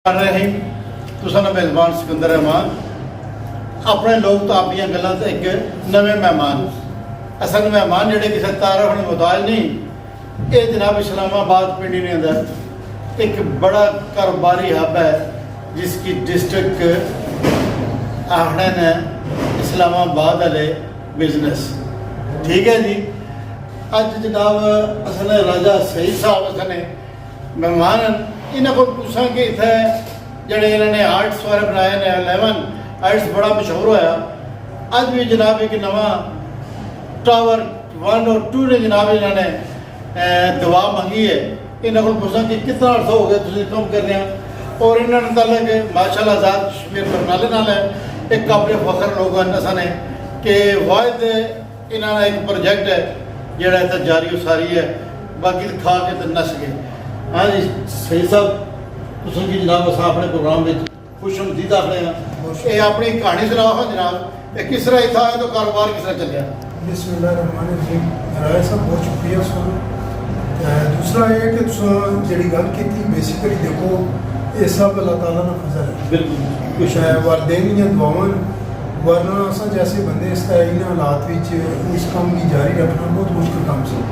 कर रहे हैं तुसां दा मेज़बान सिकंदर रहमान अपने लोग तो अपनी गल्लां ते एक नवे मेहमान असल मेहमान जिहड़े किसी तारफ ने मुहताज नहीं। ये जनाब इस्लामाबाद पिंडी ने अंदर एक बड़ा कारोबारी हब है जिसकी डिस्ट्रिक्ट आखने ने इस्लामाबाद वाले बिजनेस। ठीक है जी। अज जनाब असल राजा सही साहब असने मेहमान इन्होंने को पूछा कि इतने जड़े इन्होंने आर्ट्स वाले बनाए ने 11 आर्ट्स बड़ा मशहूर होया। अज भी जनाब एक नवा टावर 1 और 2 ने जनाब इन्होंने दुआ मंगी है। इन्होंने को पूछा कि कितना अर्थ हो गया तुम कम करने और इन्होंने तक माशाल्लाह आजाद कश्मीर बरनाले नाल है एक काबिल फखर लोग ने कि वायद इन्होंने एक प्रोजेक्ट है जोड़ा इतना जारी उसारी है बाकी तो खा के तो नस गए। हाँ जी सही साहब तुम की जनाब अस अपने प्रोग्राम में खुश हमदीद आखने ये अपनी कहानी सुनाओ हाँ जनाब ये किस तरह इतना आया तो कारोबार किस तरह चलिया। बिस्मिल्लाहिर्रहमानिर्रहीम राय साहब बहुत शुक्रिया सर। दूसरा ये कि तुम जी गल की बेसिकली देखो ये सब अल्लाह ताला का फजल है। बिल्कुल कुछ है वालदेन या दुआवन वरना असा जैसे बंदे इस तरह इन हालात इस काम की जारी रखना बहुत मुश्किल काम से।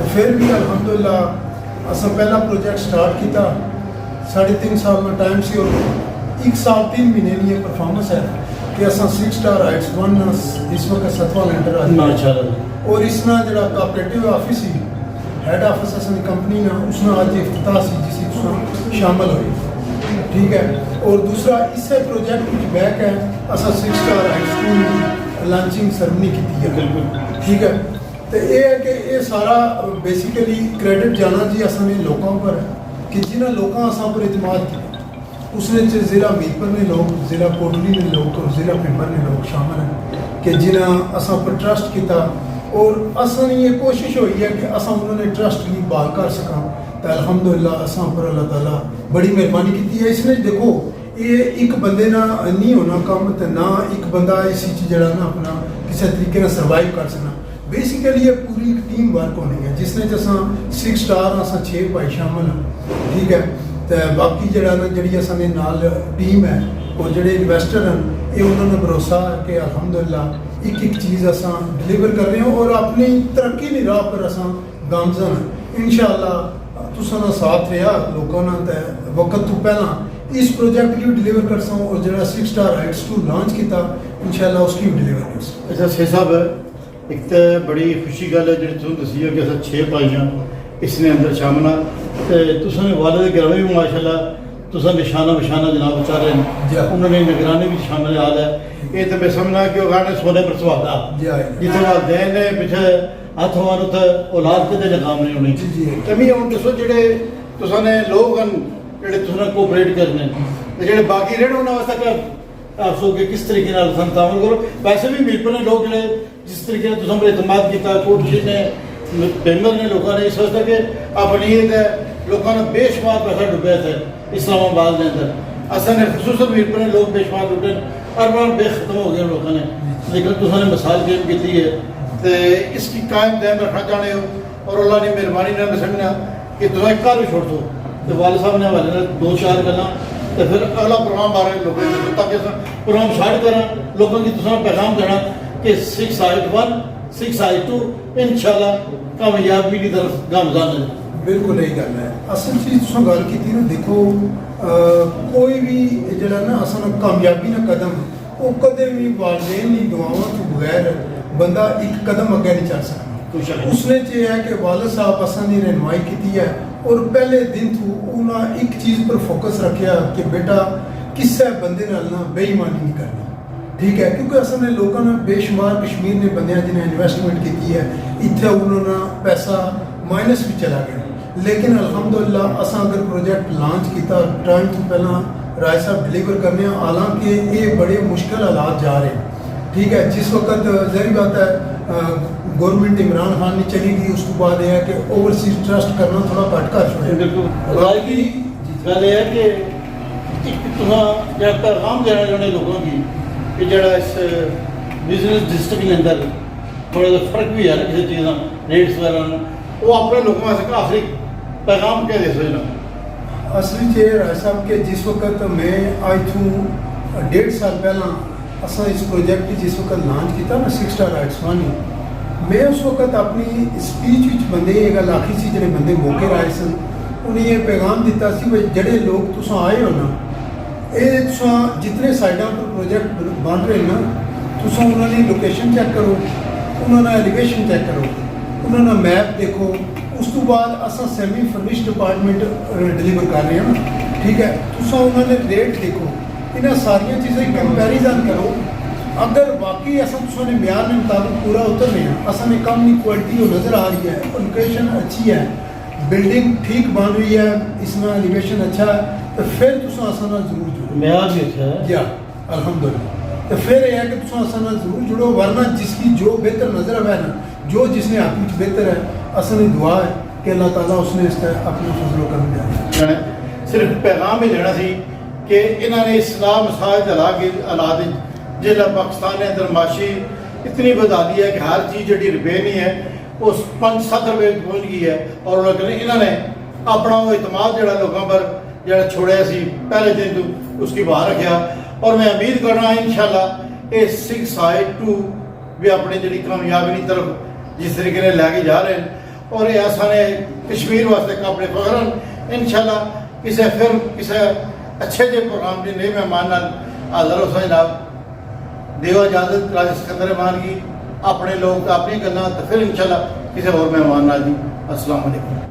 तो फिर भी अल्हम्दुलिल्लाह असा पहला प्रोजेक्ट स्टार्ट किया 3.5 साल का टाइम से और 1 साल 3 महीने की परफॉर्मेंस है कि असा 6 स्टार हाइट्स 1 इस वक्त 7वां लेंटर आ और इसना जो कोऑपरेटिव ऑफिस ही हेड ऑफिस असली कंपनी ना उसने आज इफ्तिताह सी जिस शामिल हुई। ठीक है। और दूसरा इससे प्रोजेक्ट कुछ बैक है असा 6 स्टार हाइट्स लॉन्चिंग सेरेमनी की है। ठीक है। तो ये है कि ये सारा बेसिकली क्रेडिट जाना जी असने लोगों पर है कि जिन्हें लोगों असा पर इतमाद किया उसने ज़िला मीरपुर ने लोग ज़िला कोटली ने लोग और ज़िला पिंबर ने लोग शामिल हैं कि जिन्हें असा पर ट्रस्ट किया और असनी ये कोशिश हुई है कि असा उन्होंने ट्रस्ट की बहाल कर सका। तो अल्हम्दुलिल्लाह असा पर अल्लाह ताला बड़ी मेहरबानी की है। इसने देखो ये एक बंदे ना नहीं होना काम तो ना एक बंदा इस जरा ना अपना किसी तरीके से सर्वाइव कर सकना। बेसिकली ये पूरी एक टीम वर्क होनी है जिसने असा 6 स्टार असा 6 भाई शामिल हैं। ठीक है। तो बाकी जरा ना जी असने नाल टीम है और जोड़े इन्वेस्टर हैं ये उन्होंने भरोसा है कि अल्हम्दुलिल्लाह एक चीज़ असा डिलीवर कर रहे हैं और अपनी तरक्की की राह पर असा गामजन है। इंशाअल्लाह तुसां साथ रहा लोगों ने वक्त तो पहला इस प्रोजेक्ट की भी डिलीवर कर सकूँ और जो 6 स्टार हाइट्स 2 लॉन्च किया इंशाअल्लाह उसकी भी डिलीवर कर सकूँ। अच्छा शेख साहब एक तो बड़ी खुशी गल है जी तुम दसी है कि अस 6 भाइयां इसने अंदर शामिल हाँ तो तुसें वालिद गिरामी भी माशाल्लाह तुसें निशाना बशाना जनाब बेचारे उन्होंने निगरानी भी शामिल हाल है। ये तो मैं समझना कि वह सोने पर सुहागा जितने वालदेन ने पिछले हथ मार उत्थे औलाद कदे नकाम नहीं होनी। कमी हम दसो जेडे तुसां लोग हैं जेडे तुसां कोऑपरेट करने ते जेडे बाकी रहने उन्होंने वास्ते क्या आप सो के किस तरीके नाल तामल करो। वैसे भी मीरपुर ने लोग जेडे जिस तरीके तुसां पर इतमाद किया कोटली ने पेमर ने लोगों ने इस वास्ते कि अपनी लोगों ने बेशुमार पैसा डुबया थे इस्लामाबाद के अंदर असल ने खसूसन मीरपुर ने लोग बेशुमार लुटे अरबान बेखत्म हो गए लोगों ने लेकिन तुसां मिसाल गेम की है तो इसकी कायम ध्यान रखना चाहते हो और अल्लाह ने मेहरबानी ने समझना कि तुम एक घर भी छोड़ दो तो वाल साहब ने हवाले ने 2-4 गल्लां तो फिर अगला प्रोग्राम आ रहे लोगों ताकि प्रोग्राम स्टार्ट करा लोगों की तुसां पैगाम देना कि 6 हाइट 1 6 हाइट 2 इंशाअल्लाह कामयाबी की तरफ गामजान है। बिल्कुल यही गल है। असल चीज़ तुम गल की ना देखो कोई भी जरा ना असल कामयाबी ना कदम वो कदे भी वालदेन की दुआओं तो बगैर बंदा एक कदम अगे नहीं चल सकता। उसने है कि वालिद साहब असा ने रहनुमाई की है और पहले दिन तो उन्हें एक चीज़ पर फोकस रखा कि बेटा किसी बंदे ना बेईमानी नहीं करनी। ठीक है। क्योंकि असल ने लोगों ने बेशुमार कश्मीर ने बंद जिन्हें इन्वेस्टमेंट की है इतने उन्होंने पैसा माइनस भी चला गया लेकिन अल्हम्दुलिल्लाह असा अगर प्रोजेक्ट लॉन्च किया टाइम तो पहला राय साहब डिलीवर करने हालांकि ये बड़े मुश्किल हालात जा रहे हैं। ठीक है। जिस वक्त जहरी बात है गवर्नमेंट इमरान खान ने चली गई उसके बाद यह है कि ओवरसीज ट्रस्ट करना थोड़ा घट कर छोड़े। गल है कि पैगाम देना चाहते लोगों की कि जरा इस बिजनेस डिस्ट्रिक्ट के अंदर थोड़ा सा फर्क भी है ना किसी चीज़ रेट्स वगैरह वो अपने लोगों वास्ते आखिरी पैगाम क्या दे सकते असली च राय साहब के जिस वक्त मैं आज तू 1.5 साल पहला असा इस प्रोजेक्ट की जिस वक्त लॉन्च किया ना 6 स्टार राइट्सवानी मैं उस वक्त अपनी स्पीच बंदे ये गल आखी सी जो बंदे मौके आए सन उन्हें ये पैगाम दिता सी भाई जड़े लोग तुस आए हो ना ये तुस जितने साइडों पर प्रोजेक्ट बन रहे ना तुस उन्होंने लोकेशन चेक करो उन्होंने एलिवेशन चेक करो उन्होंने मैप देखो उस तो बाद असा सैमी फर्निश्ड अपार्टमेंट डिलीवर कर रहे हैं ना ठीक है तुस उन्होंने रेट देखो इन्हें सारिया चीज़ें कंपैरिजन करो अगर वाकई असा तुसाने म्यार के मुताबिक पूरा उतर रहे हैं असा ने कम की क्वालिटी नज़र आ रही है और लोकेशन अच्छी है बिल्डिंग ठीक बन रही है इसमें एलिवेशन अच्छा है तो फिर तुसा असा ना जरूर जुड़ो म्यार भी अच्छा है या अल्हम्दुलिल्लाह तो फिर यह है कि तुम असा ना जरूर जुड़ो वरना जिसकी जो बेहतर नजर आवे ना जो जिसने आप में बेहतर है असल दुआ है कि अल्लाह ताला उसने इसका अपने फजलो करम दिया सिर्फ पैगाम ही देना सी कि इन्होंने इस्लाम मसाज ला के औलाद जिला पाकिस्तान के अंदर माशी इतनी बधा दी है कि हर चीज़ जी रुपये नहीं है उस 5-7 रुपये पहुँच गई है और इन्होंने अपना वो इतमाद जो लोगों पर जो छोड़िया सी पहले दिन तो उसकी बाहर रखा और मैं उम्मीद करना इंशाल्लाह ये 6 साइड 2 भी अपनी जी कामयाबी की तरफ जिस तरीके ने लैके जा रहे हैं और ये असाने कश्मीर वास्ते अपने फखर इंशाल्लाह किसी फिर किसी अच्छे जे प्रोग्राम के नए मेहमान हाजिर हो जनाब देवा इजाजत राजा सिकंदर रहमान की अपने लोग तो अपनी गल्लां तो फिर इंशाल्लाह किसी और मेहमान नाल जी अस्सलाम वालेकुम।